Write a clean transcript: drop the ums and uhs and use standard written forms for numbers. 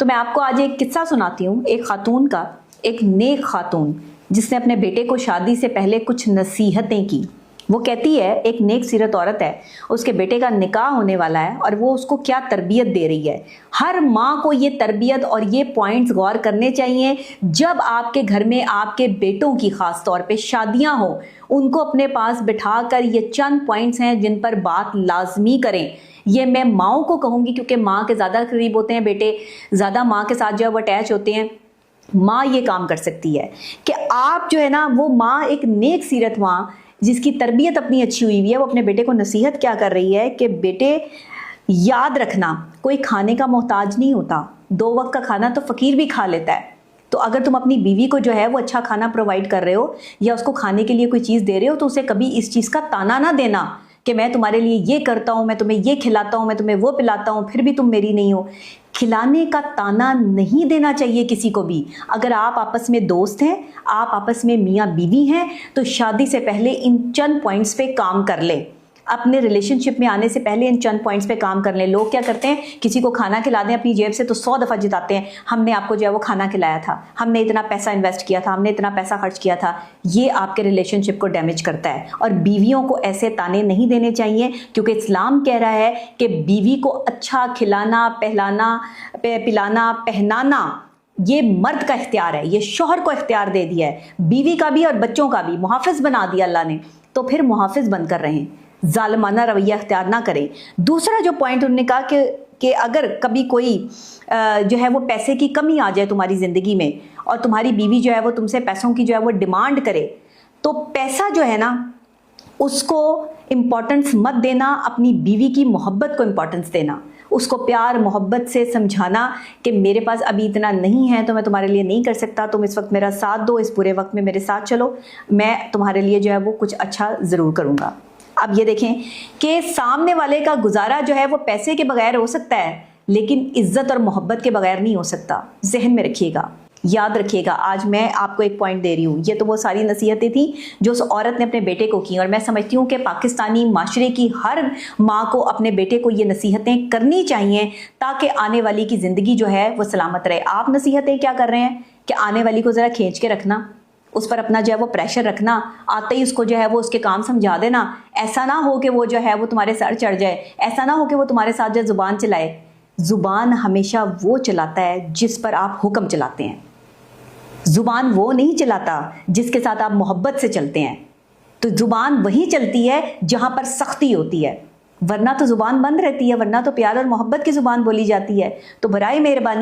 تو میں آپ کو آج ایک قصہ سناتی ہوں ایک خاتون کا، ایک نیک خاتون جس نے اپنے بیٹے کو شادی سے پہلے کچھ نصیحتیں کی۔ وہ کہتی ہے، ایک نیک سیرت عورت ہے، اس کے بیٹے کا نکاح ہونے والا ہے اور وہ اس کو کیا تربیت دے رہی ہے۔ ہر ماں کو یہ تربیت اور یہ پوائنٹس غور کرنے چاہیے جب آپ کے گھر میں آپ کے بیٹوں کی خاص طور پہ شادیاں ہوں، ان کو اپنے پاس بٹھا کر یہ چند پوائنٹس ہیں جن پر بات لازمی کریں۔ یہ میں ماؤں کو کہوں گی کیونکہ ماں کے زیادہ قریب ہوتے ہیں بیٹے، زیادہ ماں کے ساتھ جو ہے وہ اٹیچ ہوتے ہیں۔ ماں یہ کام کر سکتی ہے کہ آپ جو ہے نا، وہ ماں ایک نیک سیرت ماں جس کی تربیت اپنی اچھی ہوئی ہے، وہ اپنے بیٹے کو نصیحت کیا کر رہی ہے کہ بیٹے یاد رکھنا، کوئی کھانے کا محتاج نہیں ہوتا، 2 وقت کا کھانا تو فقیر بھی کھا لیتا ہے۔ تو اگر تم اپنی بیوی کو جو ہے وہ اچھا کھانا پرووائڈ کر رہے ہو یا اس کو کھانے کے لیے کوئی چیز دے رہے ہو تو اسے کبھی اس چیز کا تانا نہ دینا کہ میں تمہارے لیے یہ کرتا ہوں، میں تمہیں یہ کھلاتا ہوں، میں تمہیں وہ پلاتا ہوں، پھر بھی تم میری نہیں ہو۔ کھلانے کا تانا نہیں دینا چاہیے کسی کو بھی۔ اگر آپ آپس میں دوست ہیں، آپ آپس میں میاں بیوی ہیں، تو شادی سے پہلے ان چند پوائنٹس پہ کام کر لیں۔ اپنے ریلیشن شپ میں آنے سے پہلے ان چند پوائنٹس پہ کام کر لیں۔ لوگ کیا کرتے ہیں، کسی کو کھانا کھلا دیں اپنی جیب سے تو 100 دفعہ جتاتے ہیں، ہم نے آپ کو جو ہے وہ کھانا کھلایا تھا، ہم نے اتنا پیسہ انویسٹ کیا تھا، ہم نے اتنا پیسہ خرچ کیا تھا۔ یہ آپ کے ریلیشن شپ کو ڈیمیج کرتا ہے، اور بیویوں کو ایسے تانے نہیں دینے چاہیے، کیونکہ اسلام کہہ رہا ہے کہ بیوی کو اچھا کھلانا، پلانا، پہنانا یہ مرد کا اختیار ہے، یہ شوہر کو اختیار دے دیا ہے، بیوی کا بھی اور بچوں کا بھی محافظ بنا دیا اللہ نے۔ تو پھر محافظ بن کر رہیں، ظالمانہ رویہ اختیار نہ کریں۔ دوسرا جو پوائنٹ انہوں نے کہا کہ اگر کبھی کوئی جو ہے وہ پیسے کی کمی آ جائے تمہاری زندگی میں اور تمہاری بیوی جو ہے وہ تم سے پیسوں کی جو ہے وہ ڈیمانڈ کرے، تو پیسہ جو ہے نا اس کو امپورٹنس مت دینا، اپنی بیوی کی محبت کو امپورٹنس دینا، اس کو پیار محبت سے سمجھانا کہ میرے پاس ابھی اتنا نہیں ہے تو میں تمہارے لیے نہیں کر سکتا، تم اس وقت میرا ساتھ دو، اس برے وقت میں میرے ساتھ چلو، میں تمہارے لیے جو ہے وہ کچھ اچھا ضرور کروں گا۔ اب یہ دیکھیں کہ سامنے والے کا گزارا جو ہے وہ پیسے کے بغیر ہو سکتا ہے، لیکن عزت اور محبت کے بغیر نہیں ہو سکتا۔ ذہن میں رکھیے گا، یاد رکھیے گا۔ آج میں آپ کو ایک پوائنٹ دے رہی ہوں، یہ تو وہ ساری نصیحتیں تھیں جو اس عورت نے اپنے بیٹے کو کی، اور میں سمجھتی ہوں کہ پاکستانی معاشرے کی ہر ماں کو اپنے بیٹے کو یہ نصیحتیں کرنی چاہیے تاکہ آنے والی کی زندگی جو ہے وہ سلامت رہے۔ آپ نصیحتیں کیا کر رہے ہیں کہ آنے والی کو ذرا کھینچ کے رکھنا، اس پر اپنا جو ہے وہ پریشر رکھنا، آتے ہی اس کو جو ہے وہ اس کے کام سمجھا دینا۔ ایسا نہ ہو کہ وہ جو ہے وہ تمہارے سر چڑھ جائے، ایسا نہ ہو کہ وہ تمہارے ساتھ جو زبان چلائے۔ زبان ہمیشہ وہ چلاتا ہے جس پر آپ حکم چلاتے ہیں، زبان وہ نہیں چلاتا جس کے ساتھ آپ محبت سے چلتے ہیں۔ تو زبان وہی چلتی ہے جہاں پر سختی ہوتی ہے، ورنہ تو زبان بند رہتی ہے، ورنہ تو پیار اور محبت کی زبان بولی جاتی ہے۔ تو برائے مہربانی